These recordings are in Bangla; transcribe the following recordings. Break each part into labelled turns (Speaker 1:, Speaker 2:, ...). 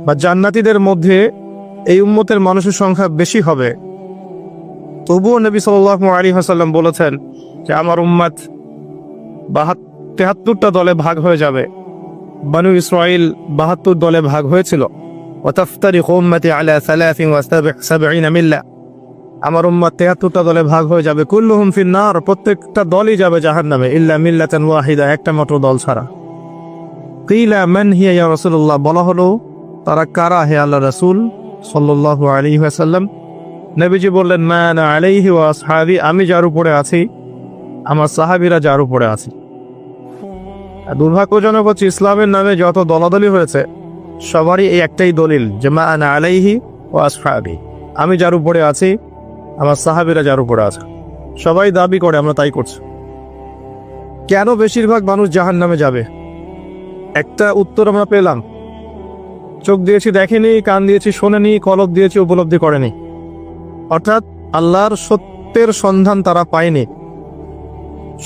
Speaker 1: বা জান্নাতীদের মধ্যে এই উম্মতের মানুষের সংখ্যা বেশি হবে, তবুও নবী সাল্লাল্লাহু আলাইহি ওয়াসাল্লাম বলেছেন যে আমার উম্মত 73টা দলে ভাগ হয়ে যাবে। বানু ইসরাইল 72 দলে ভাগ হয়েছিল। ওয়াতাফতারিকু উম্মতি আলা 73 মিল্লা, আমার উম্মত 73টা দলে ভাগ হয়ে যাবে। কুল্লুহুম ফিন্নার, প্রত্যেকটা দলই যাবে জাহান্নামে, ইল্লা মিল্লাতান ওয়াহিদা, একটা মাত্র দল ছাড়া। কিলা মান হিয়া ইয়া রাসূলুল্লাহ, বলা হলো তারা কারা হে আল্লাহ রাসূল সাল্লাল্লাহু আলাইহি ওয়াসাল্লাম? নবীজি বললেন মা আনা আলাইহি ওয়া আসহাবি, আমি যার উপরে আছি, আমার সাহাবীরা যার উপরে আছে। দুর্ভাগ্যজনক হচ্ছে ইসলামের নামে যত দলাদলি হয়েছে সবারই এই একটাই দলিল যে মা আনা আলাইহি ওয়া আসহাবি, আমি যার উপরে আছি, আমার সাহাবীরা যার উপরে আছে। সবাই দাবি করে আমরা তাই করছি। কেন বেশিরভাগ মানুষ জাহান্নামে যাবে? একটা উত্তর আমরা পেলাম, চোখ দিয়েছি দেখেনি, কান দিয়েছি শোনেনি, কলব দিয়েছি উপলব্ধি করেনি। অর্থাৎ আল্লাহর সত্যের সন্ধান তারা পায়নি,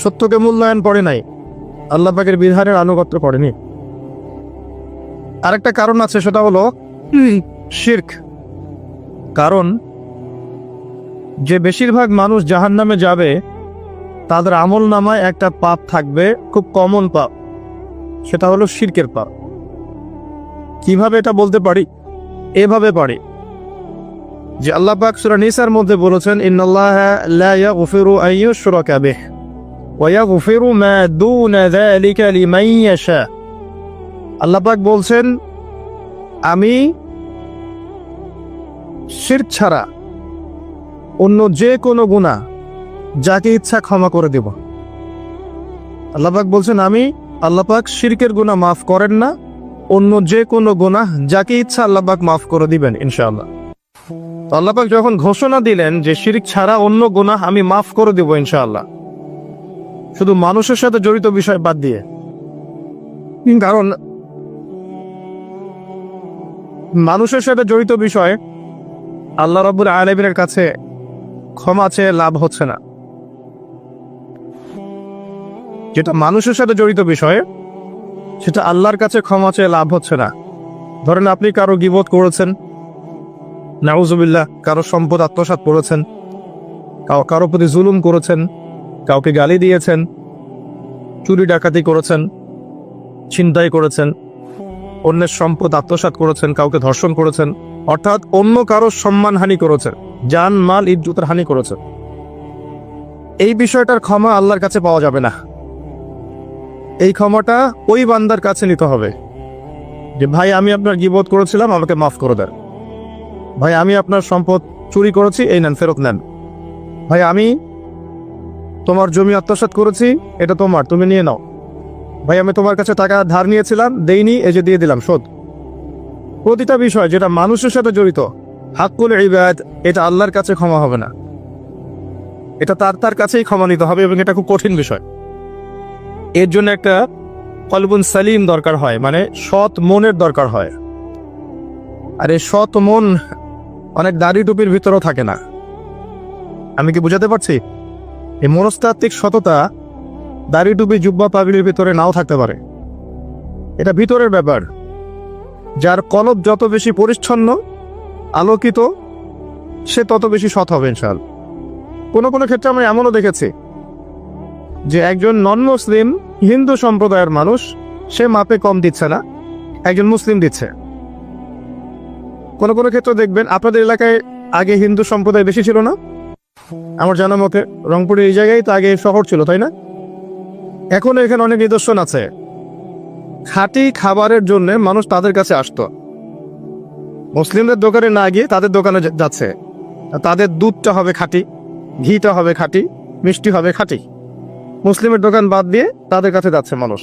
Speaker 1: সত্যকে মূল্যায়ন করে নাই, আল্লাহ পাকের বিধানের আনুগত্য করেনি। আরেকটা কারণ আছে, সেটা হলো শিরক। কারণ যে বেশিরভাগ মানুষ জাহান্নামে যাবে তাদের আমল নামায় একটা পাপ থাকবে, খুব কমন পাপ, সেটা হলো শিরকের পাপ। কিভাবে এটা বলতে পারি? এভাবে পারি যে আল্লাহ পাক সূরা নিসার মধ্যে বলেছেন ইন্নাল্লাহা লা ইয়াগফিরু আন ইউশরাকা বিহি ওয়া ইয়াগফিরু মা দুনা যালিকা লিমান ইয়াশা। আল্লাহ পাক বলছেন আমি শিরক ছাড়া অন্য যে কোনো গুনাহ যাকে ইচ্ছা ক্ষমা করে দেব। আল্লাহ পাক বলছেন আমি, আল্লাহ পাক শিরকের গুনাহ মাফ করেন না, অন্য যে কোনো গুনাহ যাকে ইচ্ছা আল্লাহ পাক মাফ করে দিবেন ইনশাআল্লাহ। আল্লাহ পাক যখন ঘোষণা দিলেন যে শিরক ছাড়া অন্য গুনাহ আমি মাফ করে দেব ইনশাআল্লাহ, শুধু মানুষের সাথে জড়িত বিষয় বাদ দিয়ে। কারণ মানুষের সাথে জড়িত বিষয় আল্লাহ রাব্বুল আলামিনের কাছে ক্ষমা চেয়ে লাভ হচ্ছে না। যেটা মানুষের সাথে জড়িত বিষয় সেটা আল্লাহর কাছে ক্ষমা চেয়ে লাভ হচ্ছে না। ধরেন আপনি কারো গীবত করেছেন, নাউজুবিল্লাহ, কারো সম্পদ আত্মসাৎ করেছেন, কারো প্রতি জুলুম করেছেন, কাউকে গালি দিয়েছেন, চুরি ডাকাতি করেছেন, ছিনতাই করেছেন, অন্যের সম্পদ আত্মসাৎ করেছেন, কাউকে ধর্ষণ করেছেন, অর্থাৎ অন্য কারো সম্মানহানি করেছেন, জান মাল ইজ্জতের হানি করেছেন। এই বিষয়টার ক্ষমা আল্লাহর কাছে পাওয়া যাবে না। এই ক্ষমাটা ওই বান্দার কাছে নিতে হবে যে ভাই আমি আপনার গীবত করেছিলাম, আমাকে মাফ করে দেন। ভাই আমি আপনার সম্পদ চুরি করেছি, এই নেন, ফেরত নেন। ভাই আমি তোমার জমি আত্মসাৎ করেছি, এটা তোমার, তুমি নিয়ে নাও। ভাই আমি তোমার কাছে টাকা ধার নিয়েছিলাম, দেইনি, এই যে দিয়ে দিলাম, শোধ। প্রতিটা বিষয় যেটা মানুষের সাথে জড়িত, হাক্কুল ইবাদ, এটা আল্লাহর কাছে ক্ষমা হবে না, এটা তার কাছেই ক্ষমা নিতে হবে, এবং এটা খুব কঠিন বিষয়। এর জন্য একটা কলবুন সালিম দরকার হয়, মানে সৎ মনের দরকার হয়। আর এই সৎ মন অনেক দাড়ি টুপির ভিতরেও থাকে না। আমি কি বুঝাতে পারছি? এই মনস্তাত্ত্বিক সততা দাড়ি টুপি জুব্বা পাগড়ির ভিতরে নাও থাকতে পারে, এটা ভিতরের ব্যাপার। যার কলব যত বেশি পরিচ্ছন্ন আলোকিত, সে তত বেশি সৎ হবে ইনশাআল্লাহ। কোনো কোনো ক্ষেত্রে আমরা এমনও দেখেছি যে একজন নন মুসলিম হিন্দু সম্প্রদায়ের মানুষ, সে মাপে কম দিচ্ছে না, একজন মুসলিম দিচ্ছে। কোনো কোনো ক্ষেত্রে দেখবেন আপনাদের এলাকায় আগে হিন্দু সম্প্রদায় বেশি ছিল না? আমার জানা মতে রংপুরের এই জায়গায় তো আগে শহর ছিল, তাই না? এখন এখানে অনেক নিদর্শন আছে, খাঁটি খাবারের জন্য মানুষ তাদের কাছে আসতো, মুসলিমদের দোকানে না গিয়ে তাদের দোকানে যাচ্ছে। তাদের দুধটা হবে খাঁটি, ঘিটা হবে খাঁটি, মিষ্টি হবে খাঁটি। মুসলিমের দোকান বাদ দিয়ে তাদের কাছে যাচ্ছে মানুষ,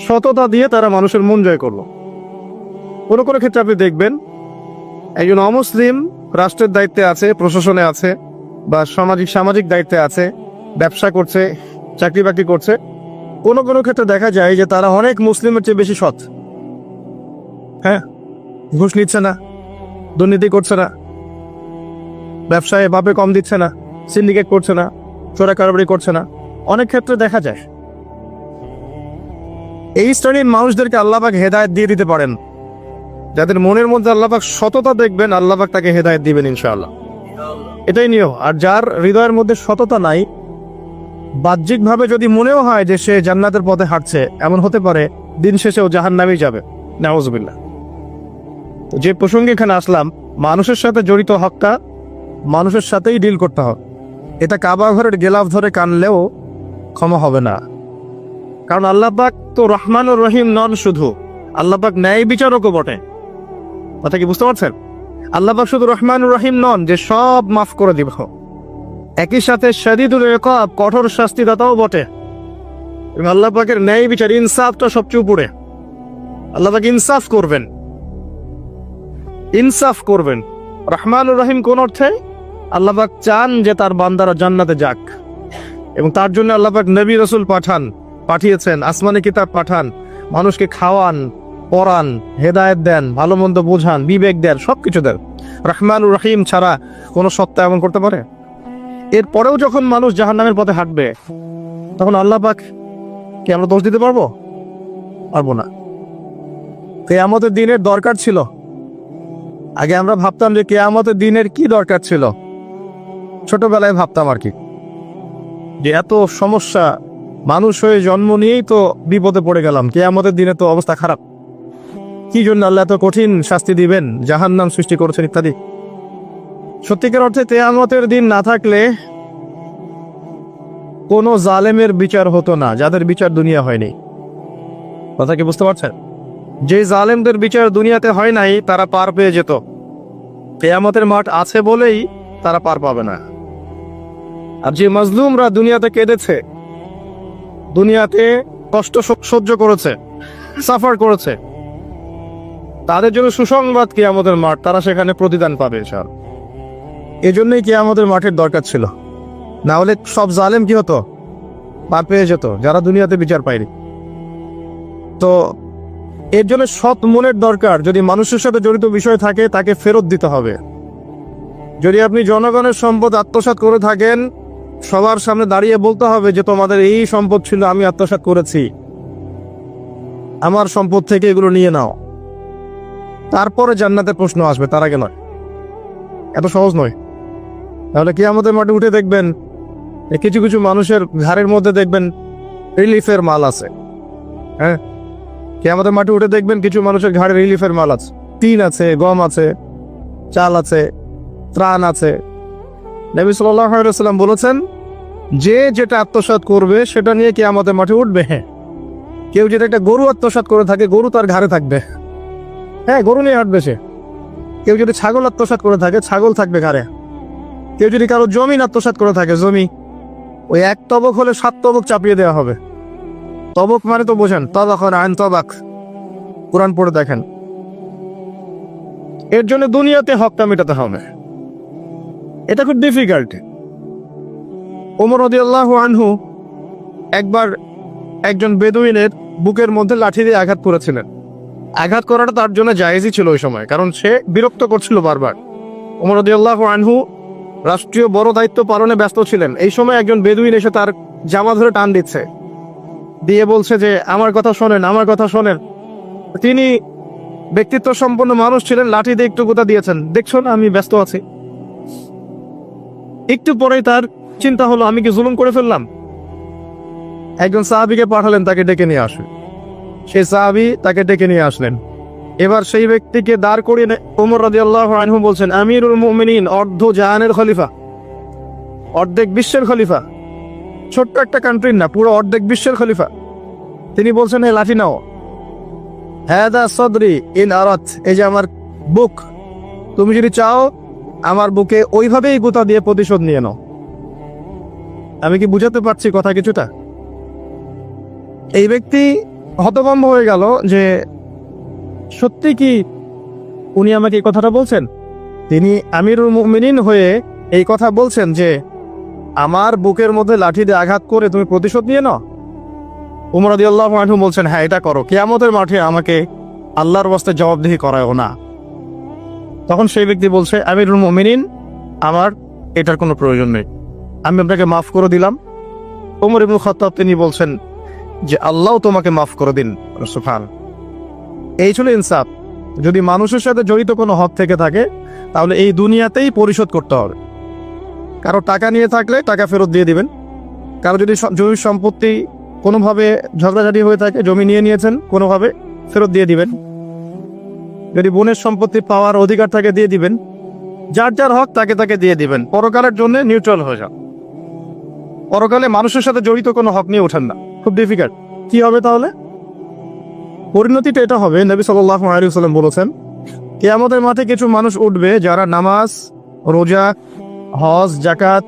Speaker 1: সততা দিয়ে তারা মানুষের মন জয় করলো। কোনো কোনো ক্ষেত্রে আপনি দেখবেন একজন অমুসলিম রাষ্ট্রের দায়িত্বে আছে, প্রশাসনে আছে, বা সামাজিক দায়িত্বে আছে, ব্যবসা করছে, চাকরি বাকরি করছে। কোনো কোনো ক্ষেত্রে দেখা যায় যে তারা অনেক মুসলিমের চেয়ে বেশি সৎ। হ্যাঁ, ঘুষ নিচ্ছে না, দুর্নীতি করছে না, ব্যবসায় ভাবে কম দিচ্ছে না, সিন্ডিকেট করছে না, চোরা কারবারি করছে না, অনেক ক্ষেত্রে দেখা যায়। এই শ্রেণীর মানুষদেরকে আল্লাহ পাক হেদায়েত দিয়ে দিতে পারেন। যাদের মনের মধ্যে আল্লাহ পাক সততা দেখবেন, আল্লাহ পাক তাকে হেদায়েত দিবেন ইনশাআল্লাহ। এটাই নিয়ম। আর যার হৃদয়ের মধ্যে সততা নাই, বাহ্যিকভাবে যদি মনেও হয় যে সে জান্নাতের পথে হাঁটছে, এমন হতে পারে দিন শেষেও জাহান্নামেই যাবে, নাউজুবিল্লাহ। তো যে প্রসঙ্গে এখানে আসলাম, মানুষের সাথে জড়িত হকটা মানুষের সাথেই ডিল করতে হবে। এটা কাবা ঘরের গেলাফ ধরে কানলেও ক্ষমা হবে না, কারণ আল্লাহ পাক তো রহমানুর রহিম নন, শুধু আল্লাহ পাক ন্যায় বিচারকও বটে। কথা কি বুঝতে পারছেন? আল্লাহ পাক শুধু রহমানুর রহিম নন যে সব মাফ করে দিব, একই সাথে শাদীদুল ইকাব, কঠোর শাস্তিদাতাও বটে। এবং আল্লাহ পাকের ন্যায় বিচার, ইনসাফটা সবচেয়ে উপরে। আল্লাহ পাক ইনসাফ করবেন, ইনসাফ করবেন। রহমানুর রহিম কোন অর্থে? আল্লাহ পাক চান যে তার বান্দারা জান্নাতে যাক, এবং তার জন্য আল্লাহ পাক নবী রাসূল পাঠিয়েছেন, আসমানি কিতাব পাঠান, মানুষকে খাওয়ান, পড়ান, হেদায়েত দেন, ভালো মন্দ বোঝান, বিবেক দেন, সবকিছু দেন। রহমানুর রহিম ছাড়া কোনো সত্তা এমন করতে পারে? এরপরেও যখন মানুষ জাহান্নামের পথে হাঁটবে, তখন আল্লাহ পাক কি আমরা দোষ দিতে পারবো? পারবো না। কিয়ামতের দিনের দরকার ছিল। আগে আমরা ভাবতাম যে কিয়ামতের দিনের কি দরকার ছিল, ছোটবেলায় ভাবতাম আর কি, যে এত সমস্যা, মানুষ হয়ে জন্ম নিয়েই তো বিপদে পড়ে গেলাম, কিয়ামতের দিনে তো অবস্থা খারাপ, কি জন্য আল্লাহ এত কঠিন শাস্তি দিবেন, জাহান্নাম সৃষ্টি করেছেন ইত্যাদি। সত্যিকার অর্থে কিয়ামতের দিন না থাকলে কোনো জালেমের বিচার হতো না, যাদের বিচার দুনিয়া হয়নি। কথা কি বুঝতে পারছেন? যে জালেমদের বিচার দুনিয়াতে হয় নাই, তারা পার পেয়ে যেত। কিয়ামতের মাঠ আছে বলেই তারা পার পাবে না। আর যে মাজলুমরা দুনিয়াতে কেঁদেছে, দুনিয়াতে কষ্ট সহ্য করেছে, সাফার করেছে, তাদের জন্য সুসংবাদ কিয়ামতের মাঠ, তারা সেখানে প্রতিদান পাবে ইনশাআল্লাহ। এজন্যই কিয়ামতের মাঠের দরকার ছিল, না হলে সব জালেম কি হতো? পার পেয়ে যেত, যারা দুনিয়াতে বিচার পায়নি। তো এর জন্য সৎ মনের দরকার। যদি মানুষের সাথে জড়িত বিষয় থাকে, তাকে ফেরত দিতে হবে। যদি আপনি জনগণের সম্পদ আত্মসাৎ করে থাকেন, সবার সামনে দাঁড়িয়ে বলতে হবে যে তোমাদের এই সম্পদ ছিল, আমি আত্মসাৎ করেছি, আমার সম্পদ থেকে এগুলো নিয়ে নাও। তারপরে জান্নাতের প্রশ্ন আসবে, তার আগে নয়। এত সহজ নয়। তাহলে কিয়ামতের মাঠে উঠে দেখবেন কিছু কিছু মানুষের ঘাড়ের মধ্যে দেখবেন রিলিফের মাল আছে। হ্যাঁ, কিয়ামতের মাঠে উঠে দেখবেন কিছু মানুষের ঘাড়ে রিলিফের মাল আছে, টিন আছে, গম আছে, চাল আছে, ত্রাণ আছে। নবী সাল্লাল্লাহু আলাইহি ওয়াসাল্লাম বলেছেন, যে যেটা আত্মসাৎ করবে সেটা নিয়ে কিয়ামতের মাঠে উঠবে। হ্যাঁ, কেউ যদি একটা গরু আত্মসাৎ করে থাকে, গরু তার ঘাড়ে থাকবে। হ্যাঁ, গরু নিয়ে হাঁটবে সে। কেউ যদি ছাগল আত্মসাৎ করে থাকে, ছাগল থাকবে ঘাড়ে। কেউ যদি কারো জমিন আত্মসাৎ করে থাকে, জমি, ওই এক তবক হলে 7 তবক চাপিয়ে দেওয়া হবে। তবক মানে তো বোঝেন, তবাখন আইন তবাক, কোরআন পড়ে দেখেন। এর জন্য দুনিয়াতে হকটা মেটাতে হবে, এটা খুব ডিফিকাল্ট। ওমর রাদিয়াল্লাহু আনহু একবার একজন বেদুইনের বুকের মধ্যে লাঠি দিয়ে আঘাত করেছিলেন। আঘাত করাটা তার জন্য জায়েজই ছিল ওই সময়, কারণ সে বিরক্ত করছিল বারবার। ওমর রাদিয়াল্লাহু আনহু রাষ্ট্রীয় বড় দায়িত্ব পালনে ব্যস্ত ছিলেন। এই সময় একজন বেদুইন এসে তার জামা ধরে টান দিচ্ছে, দিয়ে বলছে যে আমার কথা শোনেন, আমার কথা শোনেন। তিনি ব্যক্তিত্ব সম্পন্ন মানুষ ছিলেন, লাঠি দিয়ে একটু গুতা দিয়েছেন, দেখছো না আমি ব্যস্ত আছি। একটু পরেই তার চিন্তা হলো, আমি কি জুলুম করে ফেললাম? একজন সাহাবীকে পাঠালেন তাকে ডেকে নিয়ে আসবে। সেই সাহাবী তাকে ডেকে নিয়ে আসলেন। এবার সেই ব্যক্তিকে দাঁড় করিয়ে ওমর রাদিয়াল্লাহু আনহু বলছেন, আমিরুল মুমিনিন, অর্ধ জাহানের খলিফা, অর্ধেক বিশ্বের খলিফা, ছোট্ট একটা কান্ট্রির না, পুরো অর্ধেক বিশ্বের খলিফা। তিনি বলছেন, হে লাঠি নাও। হাদা সদরি ইন আরাত, এই যে আমার বুক, তুমি যদি চাও আমার বুকে ওইভাবেই গুতা দিয়ে প্রতিশোধ নিয়ে নাও। আমি কি বুঝাতে পারছি কথা কিছুটা? এই ব্যক্তি হতভম্ব হয়ে গেল যে সত্যি কি উনি আমাকে এই কথাটা বলছেন? তিনি আমিরুল মুমিনিন হয়ে এই কথা বলছেন যে আমার বুকের মধ্যে লাঠি দিয়ে আঘাত করে তুমি প্রতিশোধ নিয়ে নাও। ওমর রাদিয়াল্লাহু আনহু বলছেন, হ্যাঁ এটা করো, কিয়ামতের মাঠে আমাকে আল্লাহর ওয়াস্তে জবাবদিহি করায়ও না। তখন সেই ব্যক্তি বলছে, আমিরুল মুমিনিন, আমার এটার কোনো প্রয়োজন নেই, আমি আপনাকে মাফ করে দিলাম। ওমর ইবনে খাত্তাব তিনি বলছেন যে আল্লাহ তোমাকে মাফ করে দিন। সুবহান। এই ছিল ইনসাফ। যদি মানুষের সাথে জড়িত কোনো হক থেকে থাকে তাহলে এই দুনিয়াতেই পরিশোধ করতে হবে। কারো টাকা নিয়ে থাকলে টাকা ফেরত দিয়ে দিবেন। কারো যদি জমির সম্পত্তি কোনোভাবে ঝগড়াঝাটি হয়ে থাকে, জমি নিয়ে নিয়েছেন কোনোভাবে, ফেরত দিয়ে দিবেন। যদি বোনের সম্পত্তি পাওয়ার অধিকার থাকে দিয়ে দিবেন। যার যার হক তাকে তাকে দিয়ে দিবেন। পরকালের জন্য নিউট্রাল হয়ে যান। পরকালে মানুষের সাথে জড়িত কোনো হক নিয়ে ওঠেন না, খুব ডিফিকাল্ট। কি হবে তাহলে? পরিণতিটা এটা হবে, নবী সাল্লাল্লাহু আলাইহি ওয়াসাল্লাম বলেছেন, কিয়ামতের মাঠে কিছু মানুষ উঠবে যারা নামাজ, রোজা, হজ, যাকাত,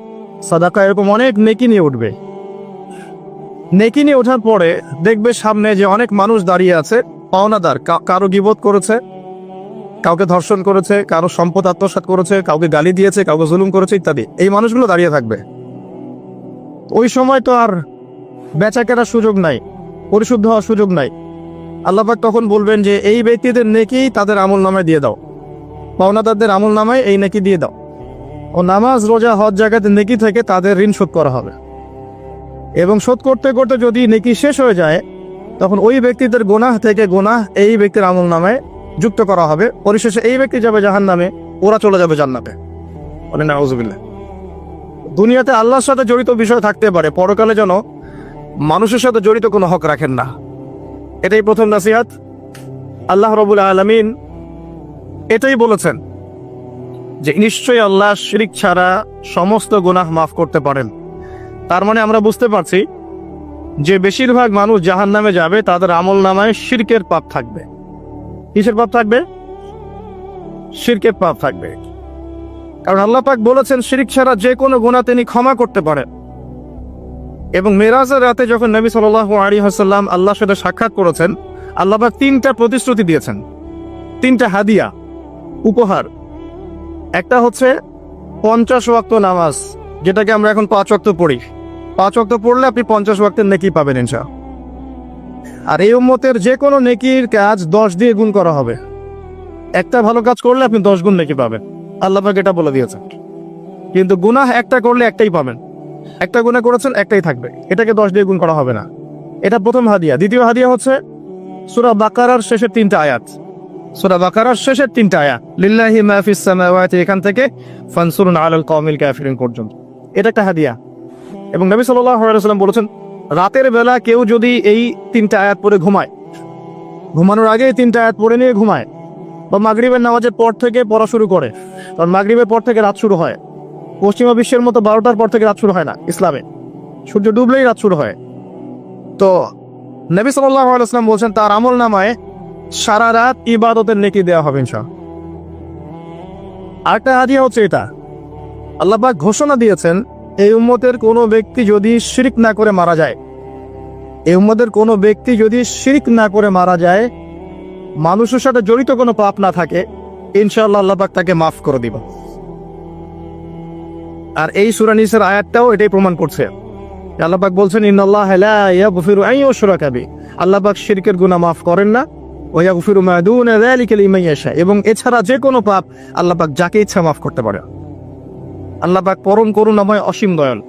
Speaker 1: সাদাকা এরকম অনেক নেকি নিয়ে উঠবে। নেকি নিয়ে ওঠার পরে দেখবে সামনে যে অনেক মানুষ দাঁড়িয়ে আছে পাওনাদার, কারো গীবত করেছে, কাউকে ধর্ষণ করেছে, কারো সম্পদ আত্মসাৎ করেছে, কাউকে গালি দিয়েছে, কাউকে জুলুম করেছে ইত্যাদি। এই মানুষগুলো দাঁড়িয়ে থাকবে। ওই সময় তো আর বেচা কেনার সুযোগ নাই, পরিশুদ্ধ হওয়ার সুযোগ নাই। আল্লাহ পাক তখন বলবেন যে এই ব্যক্তিদের নেকি তাদের আমল নামায় দিয়ে দাও, পাওনাদারদের আমল নামায় এই নেকি দিয়ে দাও। ও নামাজ, রোজা, হজ, যাকাতের নেকি থেকে তাদের ঋণ শোধ করা হবে। এবং শোধ করতে করতে যদি নেকি শেষ হয়ে যায় তখন ওই ব্যক্তিদের গুনাহ থেকে গুনাহ এই ব্যক্তির আমল নামায় যুক্ত করা হবে। পরিশেষে এই ব্যক্তি যাবে জাহান্নামে, ওরা চলে যাবে জান্নাতে। বলে নাউযুবিল্লাহ। দুনিয়াতে আল্লাহর সাথে জড়িত বিষয় থাকতে পারে, পরকালে যেন মানুষের সাথে জড়িত কোনো হক রাখেন না। এটাই প্রথম নাসিহাত। আল্লাহ রাব্বুল আলামিন এটাই বলেছেন যে নিশ্চয়ই আল্লাহ শিরক ছাড়া সমস্ত গুনাহ মাফ করতে পারেন। তার মানে আমরা বুঝতে পারছি যে বেশিরভাগ মানুষ জাহান্নামে যাবে, তাদের আমল নামায় শিরকের পাপ থাকবে। কিসের পাপ থাকবে? শিরকের পাপ থাকবে। কারণ আল্লাহ পাক বলেছেন শিরক ছাড়া যে কোনো গুনাহ তিনি ক্ষমা করতে পারেন। এবং মেরাজের রাতে যখন নবী সাল্লাল্লাহু আলাইহি ওয়াসাল্লাম আল্লাহর সাথে সাক্ষাৎ করেছেন, আল্লাহ পাক 3টা প্রতিশ্রুতি দিয়েছেন, 3টা হাদিয়া, উপহার। একটা হচ্ছে 50 ওয়াক্ত নামাজ, যেটাকে আমরা এখন 5 ওয়াক্ত পড়ি। 5 ওয়াক্ত পড়লে আপনি 50 ওয়াক্তের নেকি পাবেন ইনশাআল্লাহ। আর এই উম্মতের যে কোনো নেকির কাজ 10 দিয়ে গুণ করা হবে। একটা ভালো কাজ করলে আপনি 10 গুণ নেকি পাবেন, আল্লাহ পাক এটা বলে দিয়েছেন। কিন্তু গুনাহ একটা করলে একটাই পাবেন। একটা গুনাহ করেছেন, একটাই থাকবে, এটাকে 10 দিয়ে গুণ করা হবে না। এটা প্রথম হাদিয়া। দ্বিতীয় হাদিয়া হচ্ছে সূরা বাকারার শেষের 3টা আয়াত। সূরা বাকারার শেষের 3টা আয়াত, লিল্লাহি মা ফিস সামাওয়াতি, এখান থেকে ফানসুরুন আলাল কওমিল কাফিরিন পর্যন্ত। এটা একটা হাদিয়া। এবং নবী সাল্লাল্লাহু আলাইহি ওয়াসাল্লাম বলেছেন, রাতের বেলা কেউ যদি এই 3টা আয়াত পড়ে ঘুমায়, ঘুমানোর আগে এই 3টা আয়াত পড়ে নিয়ে ঘুমায়, বা মাগরিবের নামাজের পর থেকে পড়া শুরু করে, কারণ মাগরিবের পর থেকে রাত শুরু হয়। পশ্চিমা বিশ্বের মতো 12টার পর থেকে রাত শুরু হয় না ইসলামে, সূর্য ডুবলেই রাত শুরু হয়। তো নবী সাল্লাল্লাহু আলাইহি ওয়াসাল্লাম বলছেন তার আমল নামায় সারা রাত ইবাদতের নেকি দেওয়া হবে ইনশাআল্লাহ। আরেকটা হাদিয়া হচ্ছে এটা, আল্লাহ পাক ঘোষণা দিয়েছেন এই উম্মতের কোনো ব্যক্তি যদি শিরক না করে মারা যায়, এই উম্মতের কোনো ব্যক্তি যদি শিরক না করে মারা যায়, মানুষের সাথে জড়িত কোনো পাপ না থাকে, ইনশাআল্লাহ আল্লাহ পাক তাকে মাফ করে দিবেন। আর এই সূরা নিসার আয়াতটাও এটাই প্রমাণ করছে। আল্লাহ পাক বলছেন, ইন্নাল্লাহা লা ইয়াগফিরু আন ইউশরাকা বিহি, আল্লাহ পাক শিরকের গুনাহ মাফ করেন না, ওয়া ইয়াগফিরু মা দুনা যালিকা লিমান ইয়াশা, এবং এছাড়া যে কোনো পাপ আল্লাহ পাক যাকে ইচ্ছা মাফ করতে পারে। আল্লাহ পাক পরম করুণাময়, অসীম দয়াল।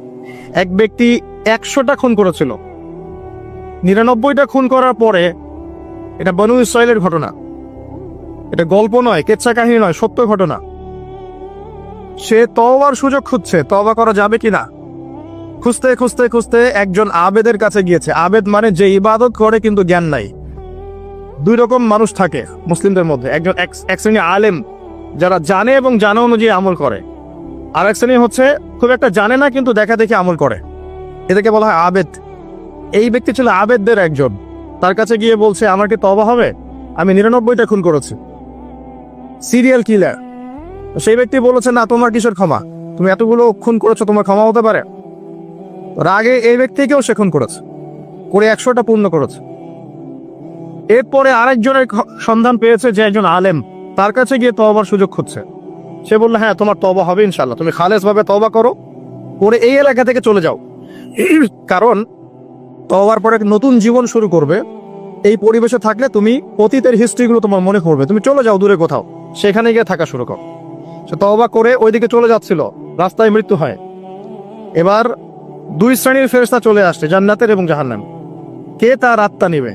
Speaker 1: এক ব্যক্তি 100টা খুন করেছিল, 99টা খুন করার পরে, এটা বনু ইসরাইলের ঘটনা, এটা গল্প নয়, কেচ্ছা কাহিনী নয়, সত্য ঘটনা। সে তওবার সুযোগ খুঁজছে, তওবা করা যাবে কিনা। খুঁজতে খুঁজতে খুঁজতে একজন আবেদের কাছে গিয়েছে। আবেদ মানে যে ইবাদত করে কিন্তু জ্ঞান নাই। 2 রকম মানুষ থাকে মুসলিমদের মধ্যে, একজন এক শ্রেণী আলেম যারা জানে এবং জানা অনুযায়ী আমল করে, আর এক শ্রেণী হচ্ছে খুব একটা জানে না কিন্তু দেখা দেখে আমল করে, এদেরকে বলা হয় আবেদ। এই ব্যক্তি ছিল আবেদদের একজন। তার কাছে গিয়ে বলছে, আমার কি তওবা হবে? আমি 99টা খুন করেছি, সিরিয়াল কিলার। সেই ব্যক্তি বলেছে, না, তোমার কিসের ক্ষমা? তুমি এতগুলো খুন করেছো, তোমার ক্ষমা হতে পারে? রাগে এই ব্যক্তিকেও সে খুন করেছে, করে 100টা পূর্ণ করেছে। এরপরে আরেকজনের সন্ধান পেয়েছে যে একজন আলেম, তার কাছে গিয়ে তওবার সুযোগ খুঁজছে। সে বললো, হ্যাঁ, তোমার তওবা হবে ইনশাআল্লাহ, তুমি খালেস ভাবে তওবা করো, করে এই এলাকা থেকে চলে যাও। কারণ তওবার পরে নতুন জীবন শুরু করবে, এই পরিবেশে থাকলে তুমি অতীতের হিস্ট্রিগুলো তোমার মনে করবে, তুমি চলে যাও দূরে কোথাও, সেখানে গিয়ে থাকা শুরু করো। সে তওবা করে ওইদিকে চলে যাচ্ছিল, রাস্তায় মৃত্যু হয়। এবার 2 শ্রেণীর ফেরেশতা চলে আসছে, জান্নাতের এবং জাহান্নাম। কে তার আত্মা নিবে?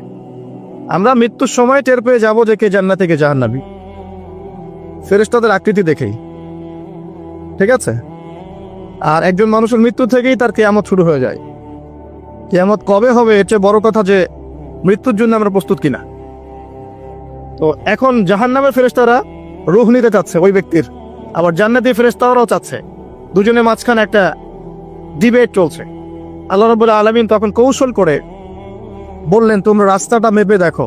Speaker 1: আমরা মৃত্যুর সময় টের পেয়ে যাবো যে কে জান্নাতে কে জাহান্নামী। ফেরেশতাদের আকৃতি দেখেই, ঠিক আছে? আর একজন মানুষের মৃত্যু থেকেই তার কিয়ামত শুরু হয়ে যায়। কিয়ামত কবে হবে এর চেয়ে বড় কথা যে মৃত্যুর জন্য আমরা প্রস্তুত কিনা। তো এখন জাহান্নামের ফেরেশতারা রূহ নিতে চাচ্ছে ওই ব্যক্তির, আবার জান্নাতি ফেরেশতারাও চাচ্ছে। দুজনের মাঝখানে একটা ডিবেট চলছে। আল্লাহ রাব্বুল আলামিন তখন কৌশল করে বললেন, তোমরা রাস্তাটা মেপে দেখো,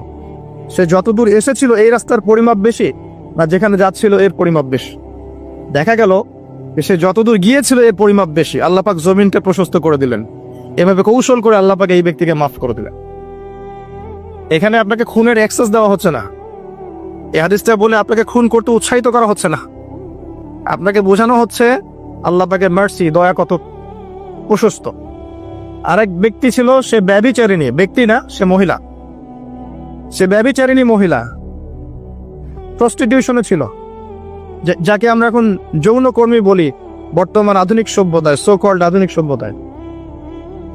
Speaker 1: সে যতদূর এসেছিল এই রাস্তার পরিমাপ বেশি না যেখানে যাচ্ছিল এর পরিমাপ বেশি। দেখা গেল সে যতদূর গিয়েছিল এর পরিমাপ বেশি। আল্লাহ পাক জমিনটা প্রশস্ত করে দিলেন। এভাবে কৌশল করে আল্লাহ পাক এই ব্যক্তিকে মাফ করে দিলেন। এখানে আপনাকে খুনের অ্যাক্সেস দেওয়া হচ্ছে না। এই হাদিসটা বলে আপনাকে খুন করতে উৎসাহিত করা হচ্ছে না। আপনাকে বোঝানো হচ্ছে আল্লাহ পাকের মার্সি, দয়া কত প্রশস্ত। আরেক ব্যক্তি ছিল, সে ব্যভিচারিণী, ব্যক্তি না, সে মহিলা। সে ব্যভিচারিণী মহিলা, প্রস্টিটিউশনে ছিল, যাকে আমরা এখন যৌনকর্মী বলি বর্তমান আধুনিক সভ্যতায়, সো কল্ড আধুনিক সভ্যতায়।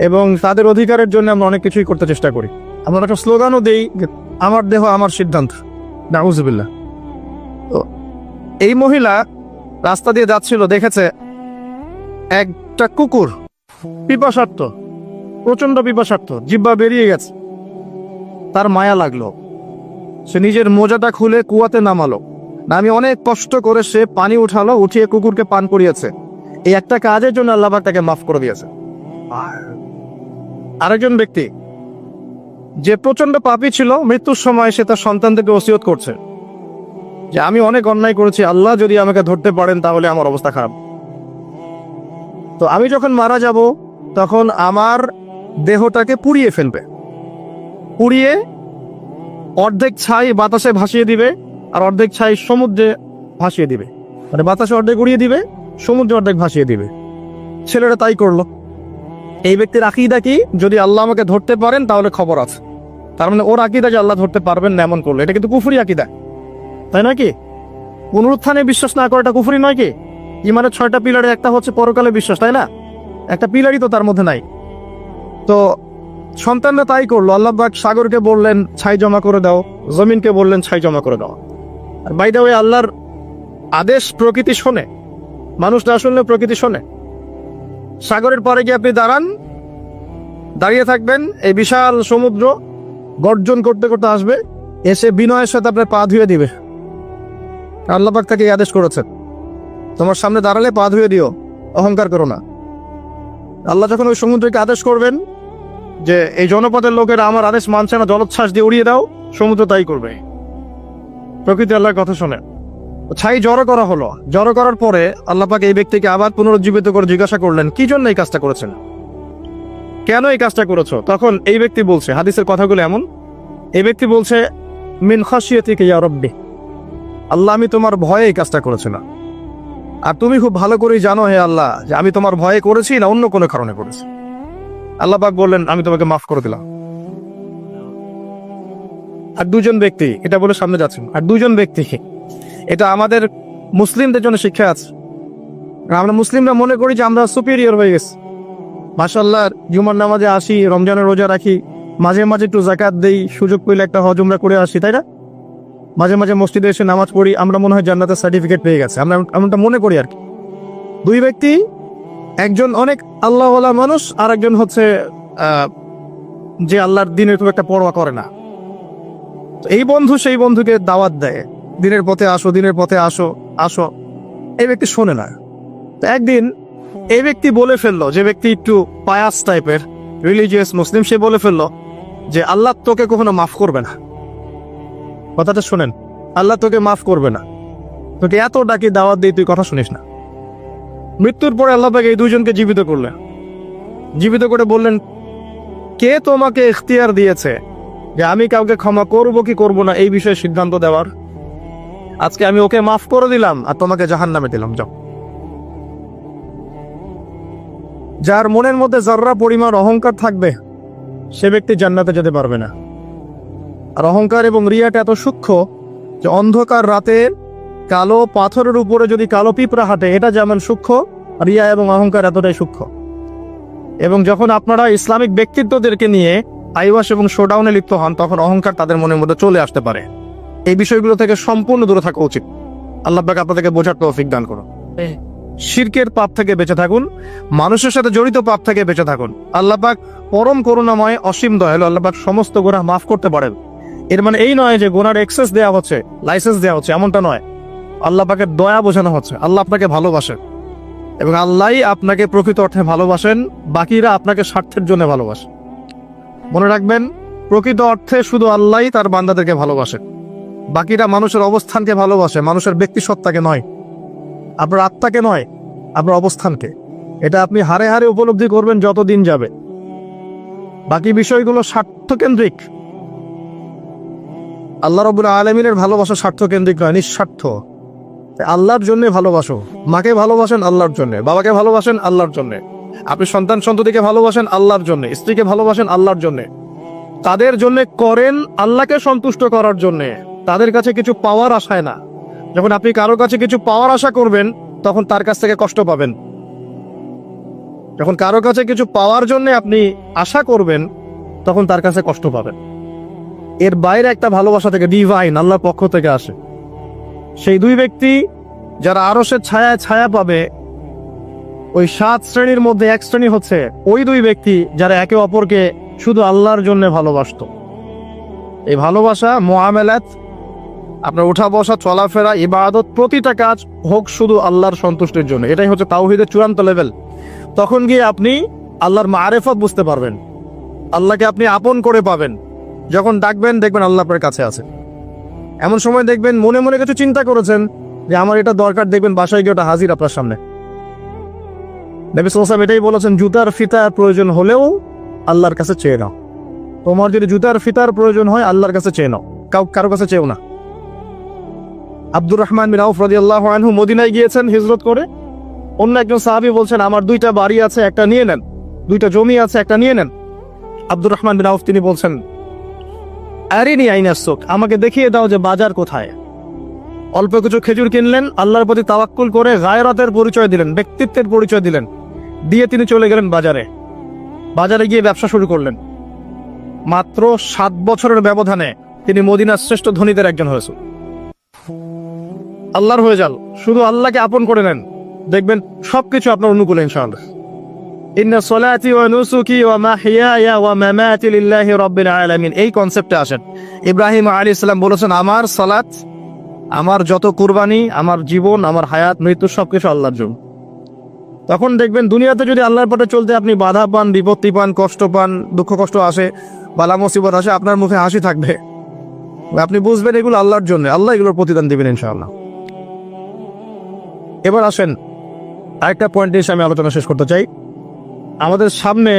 Speaker 1: এবং তাদের অধিকারের জন্য আমরা অনেক কিছুই করতে চেষ্টা করি। আমরা একটা স্লোগানও দিই, আমার দেহ আমার সিদ্ধান্ত, নাউজুবিল্লাহ। তো এই মহিলা রাস্তা দিয়ে যাচ্ছিল, দেখেছে একটা কুকুর পিপাসার্থ, প্রচন্ড পিপাসার্থ, জিহ্বা বেরিয়ে গেছে। তার মায়া লাগলো, সে নিজের মোজাটা খুলে কুয়াতে নামালো, নামিয়ে অনেক কষ্ট করে সে পানি উঠালো, উঠিয়ে কুকুরকে পান করিয়েছে। এই একটা কাজের জন্য আল্লাহ পাক তাকে মাফ করে দিয়েছে। আরেকজন ব্যক্তি যে প্রচন্ড পাপী ছিল, মৃত্যুর সময় সে তার সন্তানদেরকে ওসিয়ত করছে যে আমি অনেক অন্যায় করেছি, আল্লাহ যদি আমাকে ধরতে পারেন তাহলে আমার অবস্থা খারাপ। তো আমি যখন মারা যাব তখন আমার দেহটাকে পুড়িয়ে ফেলবে, পুড়িয়ে অর্ধেক ছাই বাতাসে ভাসিয়ে দিবে আর অর্ধেক ছাই সমুদ্রে ভাসিয়ে দিবে। মানে বাতাসে অর্ধেক উড়িয়ে দিবে, সমুদ্রে অর্ধেক ভাসিয়ে দিবে। ছেলেরা তাই করলো। এই ব্যক্তির আকীদা কি, যদি আল্লাহ আমাকে ধরতে পারেন তাহলে খবর আছে। তার মানে ওর আকীদা যে আল্লাহ ধরতে পারবেন না এমন করলো, এটা কিন্তু কুফরি আকীদা, তাই নয় কি? পুনরুত্থানে বিশ্বাস না করাটা কুফরি নয় কি? ইমানের 6টা পিলারে একটা হচ্ছে পরকালে বিশ্বাস, তাই না? একটা পিলারই তো তার মধ্যে নাই। তো সন্তানরা তাই করলো। আল্লাহ পাক সাগরকে বললেন ছাই জমা করে দাও, জমিনকে বললেন ছাই জমা করে দাও। আর বাই দ্য ওয়ে, আল্লাহর আদেশ প্রকৃতি শোনে, মানুষ না শুনলে প্রকৃতি শোনে। সাগরের পরে গিয়ে আপনি দাঁড়ান, দাঁড়িয়ে থাকবেন, এই বিশাল সমুদ্র গর্জন করতে করতে আসবে, এসে বিনয়ের সাথে আপনার পা ধুয়ে দিবে। আল্লাহ পাক তাকে আদেশ করেছেন, তোমার সামনে দাঁড়ালে পা ধুয়ে দিও, অহংকার করো না। আল্লাহ যখন ওই সমুদ্রকে আদেশ করবেন যে এই জনপদের লোকেরা আমার আদেশ মানছে না, জলোচ্ছ্বাস দিয়ে উড়িয়ে দাও, সমুদ্র তাই করবে। প্রকৃতি আল্লাহর কথা শোনে। ছাই জড়ো করা হলো। জড়ো করার পরে আল্লাহ পাক এই ব্যক্তিকে আবার পুনরুজ্জীবিত করে জিজ্ঞাসা করলেন, কি জন্য এই কাজটা করেছেন, কেন এই কাজটা করেছো? তখন এই ব্যক্তি বলছে, হাদিসের কথাগুলো এমন, এই ব্যক্তি বলছে, মিন খাশিয়াতিকা ইয়া রাব্বি, আল্লাহ আমি তোমার ভয়ে এই কাজটা করেছিলাম। আর তুমি খুব ভালো করেই জানো হে আল্লাহ যে আমি তোমার ভয়ে করেছি না অন্য কোনো কারণে করেছি। আল্লাহ পাক বললেন, আমি তোমাকে মাফ করে দিলাম। আর দুজন ব্যক্তি, এটা বলে সামনে যাচ্ছেন, আর দুজন ব্যক্তি, এটা আমাদের মুসলিমদের জন্য শিক্ষা আছে। আমরা মুসলিমরা মনে করি যে আমরা সুপিরিয়র হয়ে গেছি। মাশাআল্লাহ, জুমার নামাজে আসি, রমজানের রোজা রাখি, মাঝে মাঝে একটু জাকাত দেই, সুযোগ পেলে একটা হজ উমরা করে আসি, তাই না? মাঝে মাঝে মসজিদে এসে নামাজ পড়ি, আমরা মনে হয় জান্নাতের সার্টিফিকেট পেয়ে গেছে, আমরা এমনটা মনে করি আর কি। দুই ব্যক্তি, একজন অনেক আল্লাহওয়ালা মানুষ, আর একজন হচ্ছে যে আল্লাহর দিনের খুব একটা পরোয়া করে না। এই বন্ধু সেই বন্ধুকে দাওয়াত দেয়, দিনের পথে আসো, দিনের পথে আসো, আসো। এই ব্যক্তি শোনে না। তো একদিন এই ব্যক্তি বলে ফেললো, যে ব্যক্তি একটু পায়াস টাইপের রিলিজিয়াস মুসলিম, সে বলে ফেললো যে আল্লাহ তোকে কখনো মাফ করবে না। কথাটা শোনেন, আল্লাহ তোকে মাফ করবে না, তোকে এত ডাকি দাওয়াত দিই, তুই কথা শুনিস না। মৃত্যুর পরে আল্লাহ পাক এই দুইজনকে জীবিত করলেন। জীবিত করে বললেন, কে তোমাকে ইখতিয়ার দিয়েছে যে আমি কাউকে ক্ষমা করব কি করব না এই বিষয়ে সিদ্ধান্ত দেওয়ার? আজকে আমি ওকে মাফ করে দিলাম আর তোমাকে জাহান্নামে দিলাম, যাও। যার মনের মধ্যে যাররা পরিমাণ অহংকার থাকবে সে ব্যক্তি জান্নাতে যেতে পারবে না। আর অহংকার এবং রিয়াটা এত সূক্ষ্ম যে অন্ধকার রাতে কালো পাথরের উপরে যদি কালো পিঁপড়া হাঁটে, এটা যেমন সূক্ষ্ম, রিয়া এবং অহংকার এতটাই সূক্ষ্ম। এবং যখন আপনারা ইসলামিক ব্যক্তিত্বদেরকে নিয়ে আইওয়াস এবং শোডাউনে লিপ্ত হন, তখন অহংকার তাদের মনের মধ্যে চলে আসতে পারে। এই বিষয়গুলো থেকে সম্পূর্ণ দূরে থাকা উচিত। আল্লাহ পাক আপনাদেরকে বোঝার তৌফিক দান করুন। শিরকের পাপ থেকে বেঁচে থাকুন, মানুষের সাথে জড়িত পাপ থেকে বেঁচে থাকুন। আল্লাহ পাক পরম করুণাময়, অসীম দয়ালু, আল্লাহ পাক সমস্ত গুনাহ মাফ করতে পারেন। এর মানে এই নয় যে গুনার এক্সেস দেওয়া হচ্ছে, লাইসেন্স দেওয়া হচ্ছে, এমনটা নয়। আল্লাহ পাকের দয়া বোঝানো হচ্ছে। আল্লাহ আপনাকে ভালোবাসেন এবং আল্লাহই আপনাকে প্রকৃত অর্থে ভালোবাসেন, বাকিরা আপনাকে স্বার্থের জন্য ভালোবাসেন। মনে রাখবেন, প্রকৃত অর্থে শুধু আল্লাহই তার বান্দাদেরকে ভালোবাসেন, বাকিরা মানুষের অবস্থানকে ভালোবাসে, মানুষের ব্যক্তি সত্তাকে নয়, আপনার আত্মাকে নয়, আপনার অবস্থানকে। এটা আপনি হারে হারে উপলব্ধি করবেন যত দিন যাবে। বাকি বিষয়গুলো স্বার্থকেন্দ্রিক। আল্লাহ রাব্বুল আলামিনের ভালোবাসা স্বার্থকেন্দ্রিক নয়, নিঃস্বার্থ। আল্লাহর জন্য ভালোবাসো। মাকে ভালোবাসেন আল্লাহর জন্য, বাবাকে ভালোবাসেন আল্লাহর জন্য, আপনি সন্তান সন্ততিকে ভালোবাসেন আল্লাহর জন্য, স্ত্রীকে ভালোবাসেন আল্লাহর জন্য। তাদের জন্য করেন আল্লাহকে সন্তুষ্ট করার জন্য, তাদের কাছে কিছু পাওয়ার আশায় না। যখন আপনি কারোর কাছে কিছু পাওয়ার আশা করবেন, তখন তার কাছ থেকে কষ্ট পাবেন। যখন কারোর কাছে কিছু পাওয়ার জন্য আপনি আশা করবেন, তখন তার কাছে কষ্ট পাবেন। এর বাইরে একটা ভালোবাসা থেকে, ডিভাইন, আল্লাহর পক্ষ থেকে আসে। সেই দুই ব্যক্তি যারা আরশের ছায়া ছায়া পাবে, ওই 7 শ্রেণীর মধ্যে এক শ্রেণী হচ্ছে ওই দুই ব্যক্তি যারা একে অপরকে শুধু আল্লাহর জন্য ভালোবাসত। এই ভালোবাসা, মুআমালাত, আপনার ওঠা বসা, চলাফেরা, ইবাদত, প্রতিটা কাজ হোক শুধু আল্লাহর সন্তুষ্টির জন্য। এটাই হচ্ছে তাওহীদের চূড়ান্ত লেভেল। তখন গিয়ে আপনি আল্লাহর মারিফত বুঝতে পারবেন, আল্লাহকে আপনি আপন করে পাবেন। যখন ডাকবেন, দেখবেন আল্লাহ আপনার কাছে আছে। এমন সময় দেখবেন মনে মনে কিছু চিন্তা করেছেন যে আমার এটা দরকার, দেখবেন বাসায় গিয়ে ওটা হাজির আপনার সামনে। নবী সাল্লাল্লাহু আলাইহি ওয়াসাল্লাম এটাই বলেছেন, জুতার ফিতার প্রয়োজন হলেও আল্লাহর কাছে চেয়ে নাও। তোমার যদি জুতার ফিতার প্রয়োজন হয়, আল্লাহর কাছে চেয়ে নাও, কারো কাছে চেয়েও না। আব্দুর রহমান বিন আউফ রাদিয়াল্লাহু আনহু মদিনায় গিয়েছেন হিজরত করে। অন্য একজন সাহাবী বলছেন, আমার 2টা বাড়ি আছে, একটা নিয়ে নেন, 2টা জমি আছে, একটা নিয়ে নেন। আব্দুর রহমান বিন আউফ তিনি বলছেন, আরিনি আইনাস সুক, আমাকে দেখিয়ে দাও যে বাজার কোথায়। অল্প কিছু খেজুর কিনলেন, আল্লাহর প্রতি তাওয়াক্কুল করে গায়রাতের পরিচয় দিলেন, ব্যক্তিত্বের পরিচয় দিলেন, দিয়ে তিনি চলে গেলেন বাজারে। বাজারে গিয়ে ব্যবসা শুরু করলেন। মাত্র 7 বছরের ব্যবধানে তিনি মদিনার শ্রেষ্ঠ ধনীদের একজন হয়েছেন। আল্লাহর হয়ে যান, শুধু আল্লাহকে আপন করে নেন, দেখবেন সবকিছু আপনার অনুকূলে ইনশাআল্লাহ। ইন্না সলাতি ওয়া নুসুকি ওয়া মাহইয়ায়া ওয়া মামাতি লিল্লাহি রাব্বিল আলামিন, এই কনসেপ্টে আসেন। ইব্রাহিম আলাইহিস সালাম বলেছেন, আমার সালাত, আমার যত কুরবানি, আমার জীবন, আমার হায়াত, মৃত্যু সবকিছু আল্লাহর জন্য। তখন দেখবেন দুনিয়াতে যদি আল্লাহর পথে চলতে আপনি বাধা পান, বিপত্তি পান, কষ্ট পান, দুঃখ কষ্ট আসে, বালা মুসিবত আসে, আপনার মুখে হাসি থাকবে। আপনি বুঝবেন এগুলো আল্লাহর জন্য, আল্লাহ এগুলোর প্রতিদান দিবেন ইনশাআল্লাহ। এবার আসেন আরেকটা পয়েন্ট এসে আমি আলোচনা শেষ করতে চাই। আমাদের সামনে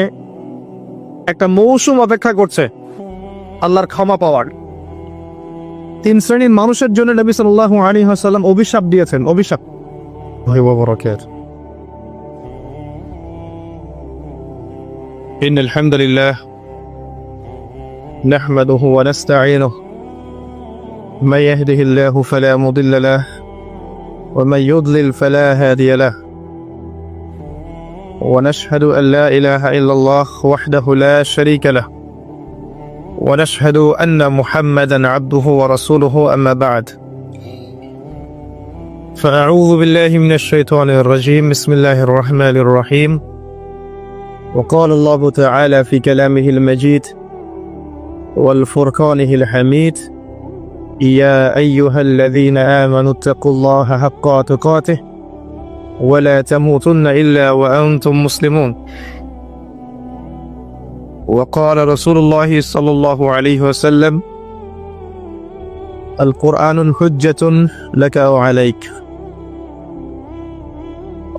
Speaker 1: একটা মৌসুম অপেক্ষা করছে আল্লাহর ক্ষমা পাওয়ার। 3 শ্রেণীর মানুষের জন্য নবী সাল্লাল্লাহু আলাইহি ওয়াসাল্লাম অভিশাপ দিয়েছেন। অভিশাপ ইন্নাল হামদুলিল্লাহ নাহমাদুহু ওয়া নাস্তাঈনুহু মান ইয়াহদিহিল্লাহু ফালা মুদিল্লা লাহু ওয়া মান ইউদ্লিল ফালা হাদিয়া লাহু ونشهد أن لا إله إلا الله وحده لا شريك له ونشهد أن محمدا عبده ورسوله أما بعد فأعوذ بالله من الشيطان الرجيم بسم الله الرحمن الرحيم وقال الله تعالى في كلامه المجيد والفرقانه الحميد يا أيها الذين آمنوا اتقوا الله حق تقاته ولا تموتن إلا وأنتم مسلمون وقال رسول الله صلى الله عليه وسلم القرآن حجة لك أو عليك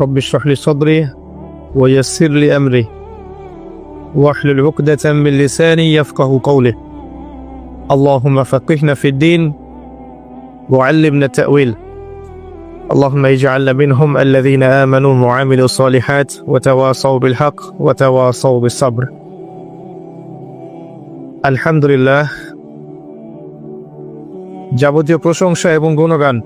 Speaker 1: رب اشرح لي صدري ويسر لي أمري واحلل عقدة من لساني يفقه قولي اللهم فقهنا في الدين وعلمنا التأويل اللهم اجعلنا منهم الذين آمنوا وعملوا الصالحات وتواصوا بالحق وتواصوا بالصبر আলহামদুলিল্লাহ, যাবতীয় প্রশংসা এবং গুণগান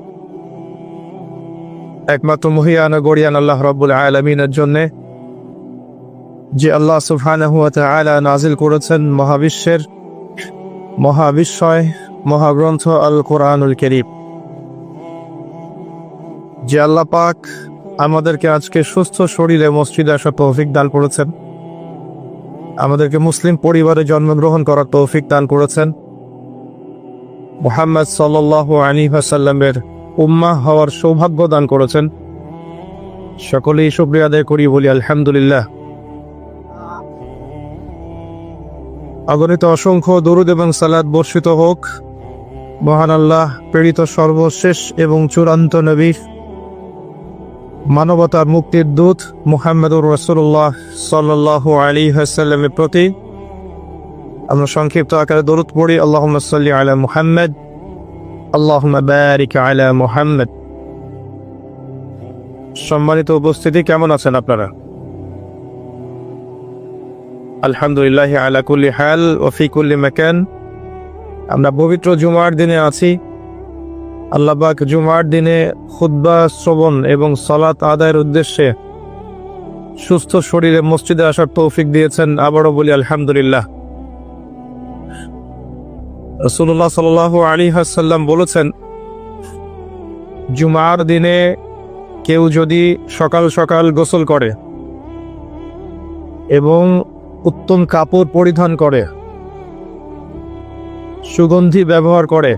Speaker 1: একমাত্র মহিয়ান ও গরিয়ান আল্লাহ রাব্বুল আলামিনের জন্য, যে আল্লাহ সুবহানাহু ওয়া তাআলা নাজিল করেছেন মহাবিশ্বের মহাবিশ্বয় মহাগ্রন্থ আল কোরআনুল কারীম। যে আল্লাহ পাক আমাদেরকে আজকে সুস্থ শরীরে মসজিদে আসার তৌফিক দান করেছেন, আমাদেরকে মুসলিম পরিবারে জন্মগ্রহণ করার তৌফিক দান করেছেন, মুহাম্মদ সাল্লাল্লাহু আলাইহি ওয়াসাল্লামের উম্মাহ হওয়ার সৌভাগ্য দান করেছেন, সকলেই শুকরিয়া আদায় করি, বলি আলহামদুলিল্লাহ। অগণিত অসংখ্য দরুদ এবং সালাত বর্ষিত হোক মহান আল্লাহ প্রেরিত সর্বশেষ এবং চূড়ান্ত নবী, মানবতার মুক্তির দূত মুহাম্মদুর রাসূলুল্লাহ সাল্লাল্লাহু আলাইহি ওয়াসাল্লামের প্রতি। আমরা সংক্ষিপ্ত আকারে দরুদ পড়ি, আল্লাহুম্মা সাল্লি আলা মুহাম্মদ, আল্লাহুম্মা বারিক আলা মুহাম্মদ। সম্মানিত উপস্থিতি, কেমন আছেন আপনারা? আলহামদুলিল্লাহ আলা কুল্লি হাল ওয়া ফি কুল্লি মাকান। আমরা পবিত্র জুমার দিনে আছি। আল্লাহ পাক জুমার দিনে খুতবা শ্রবণ এবং সালাত আদায়ের উদ্দেশ্যে সুস্থ শরীরে মসজিদে আসার তৌফিক দিয়েছেন, আবারও বলি আলহামদুলিল্লাহ। রাসূলুল্লাহ সাল্লাল্লাহু আলাইহি ওয়াসাল্লাম বলেছেন, জুমার দিনে কেউ যদি সকাল সকাল গোসল করে এবং উত্তম কাপড় পরিধান করে, সুগন্ধি ব্যবহার করে,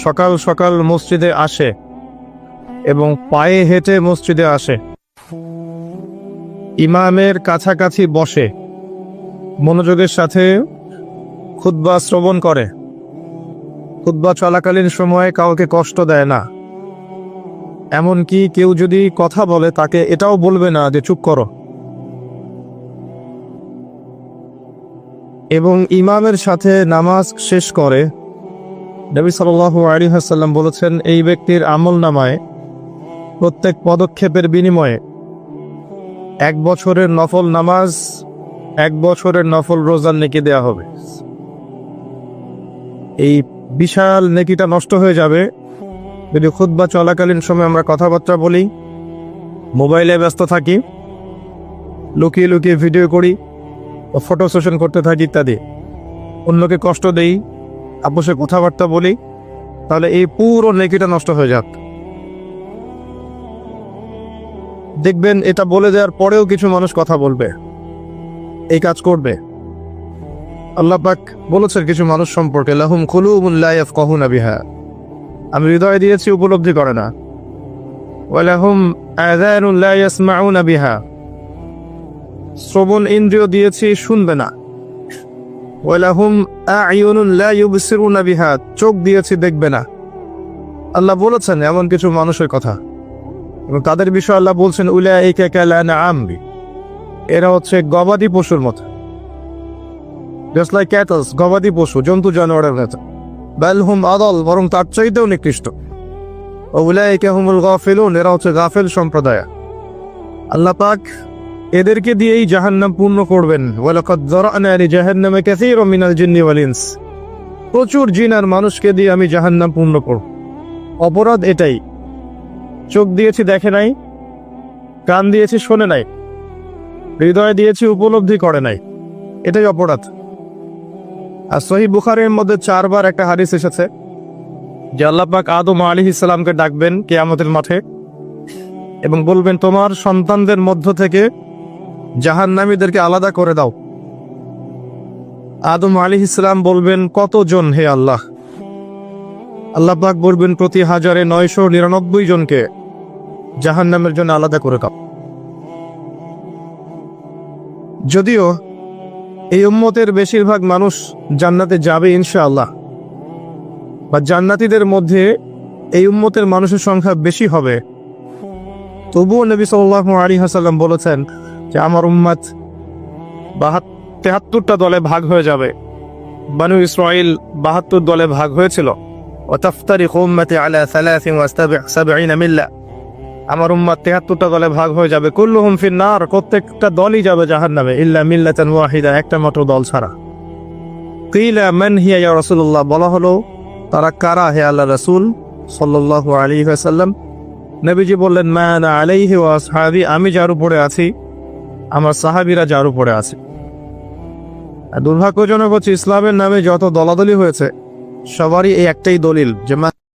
Speaker 1: সকাল সকাল মসজিদে আসে এবং পায়ে হেঁটে মসজিদে আসে, ইমামের কাছাকাছি বসে, মনোযোগের সাথে খুতবা শ্রবণ করে, খুতবা চলাকালীন সময়ে কাউকে কষ্ট দেয় না, এমনকি কেউ যদি কথা বলে তাকে এটাও বলবে না যে চুপ করো, এবং ইমামের সাথে নামাজ শেষ করে, নবী সাল্লাল্লাহু আলাইহি ওয়াসাল্লাম বলেছেন, এই ব্যক্তির আমলনামায় প্রত্যেক পদক্ষেপের বিনিময়ে 1 বছরের নফল নামাজ, 1 বছরের নফল রোজার নেকি দেয়া হবে। এই বিশাল নেকিটা নষ্ট হয়ে যাবে যদি খুতবা চলাকালীন সময় আমরা কথাবার্তা বলি, মোবাইলে ব্যস্ত থাকি, লুকিয়ে লুকিয়ে ভিডিও করি, ফটো সেশন করতে থাকি ইত্যাদি, অন্যকে কষ্ট দেই, আপোষে কথাবার্তা বলি, তাহলে এই পুরো নেকিটা নষ্ট হয়ে যাক। দেখবেন এটা বলে দেওয়ার পরেও কিছু মানুষ কথা বলবে, এই কাজ করবে। আল্লাহ পাক বলেছেন কিছু মানুষ সম্পর্কে, লাহুম কুলুবুন লা ইয়াফকাহুনা বিহা, আমি হৃদয় দিয়েছি উপলব্ধি করে না, ওয়া লাহুম আযানুন লা ইয়াসমাউনা বিহা, শ্রবণ ইন্দ্রিয় দিয়েছি শুনবে না, ওয়া লাহুম আ'য়ুনুন লা ইউবসিরুনা বিহা, চোখ দিয়েছি দেখবে না। আল্লাহ বলেছেন এমন কিছু মানুষের কথা, এবং তাদের বিষয়ে আল্লাহ বলছেন, উলাইকা কালানআম, এরা হচ্ছে গবাদি পশুর মতো, জাস্ট লাইক ক্যাটলস, গবাদি পশু, জন্তু জানোয়ারের মতো। বাল হুম আদাল, বরং তার চাইতেও নিকৃষ্ট। উলাইকা হুমুল গাফিলুন, এরা হচ্ছে গাফেল সম্প্রদায়। আল্লাহ পাক এদেরকে দিয়েই জাহান্নাম পূর্ণ করবেন। ওয়ালাকাদ যারানা লিজাহান্নামা কাসীরাম মিনাল জিন্নি ওয়াল ইনস, প্রচুর জিন আর মানুষকে দিয়ে আমি জাহান্নাম পূর্ণ করব। অপরাধ এটাই, চোখ দিয়েছি দেখে নাই, কান দিয়েছি শোনে নাই, হৃদয় দিয়েছি উপলব্ধি করে নাই, এটাই অপরাধ। আর সহিহ বুখারীর মধ্যে 4 বার একটা হাদিস এসেছে যে আল্লাহ পাক আদম আলাইহিস সালামকে ডাকবেন কিয়ামতের মাঠে এবং বলবেন, তোমার সন্তানদের মধ্য থেকে জাহান্নামীদেরকে আলাদা করে দাও। আদম আলাইহিস সালাম বলবেন, কতজন হে আল্লাহ? আল্লাহ পাক বলবেন, প্রতি 1999 জনকে জাহান্নামের জন্য আলাদা করে দাও। যদিও এই উম্মতের বেশিরভাগ মানুষ জান্নাতে যাবে ইনশাআল্লাহ, বা জান্নাতীদের মধ্যে এই উম্মতের মানুষের সংখ্যা বেশি হবে, তবুও নবী সাল্লাল্লাহু আলাইহি ওয়াসাল্লাম বলেছেন যে আমার উম্মত 73টা দলে ভাগ হয়ে যাবে। বানু ইসরাঈল 72 দলে ভাগ হয়েছিল। ওয়াতাফতারিকু উম্মতি আলা 73 মিল্লা, আমার উম্মত 73টা দলে ভাগ হয়ে যাবে। কুল্লুহুম ফিন নার, প্রত্যেকটা দলই যাবে জাহান্নামে, ইল্লা মিল্লাতান ওয়াহিদা, একটা মাত্র দল ছাড়া। কিলা মান হিয়া ইয়া রাসূলুল্লাহ, বলা হলো তারা কারা হে আল্লাহ রাসূল সাল্লাল্লাহু আলাইহি ওয়াসাল্লাম? নবীজি বললেন, মা আনা আলাইহি ওয়া আসহাবি, আমি যার উপরে আছি, আমার সাহাবীরা যার উপরে আছে। দুর্ভাগ্যজনক হচ্ছে ইসলামের নামে যত দলাদলি হয়েছে সবারই এই একটাই দলিল যে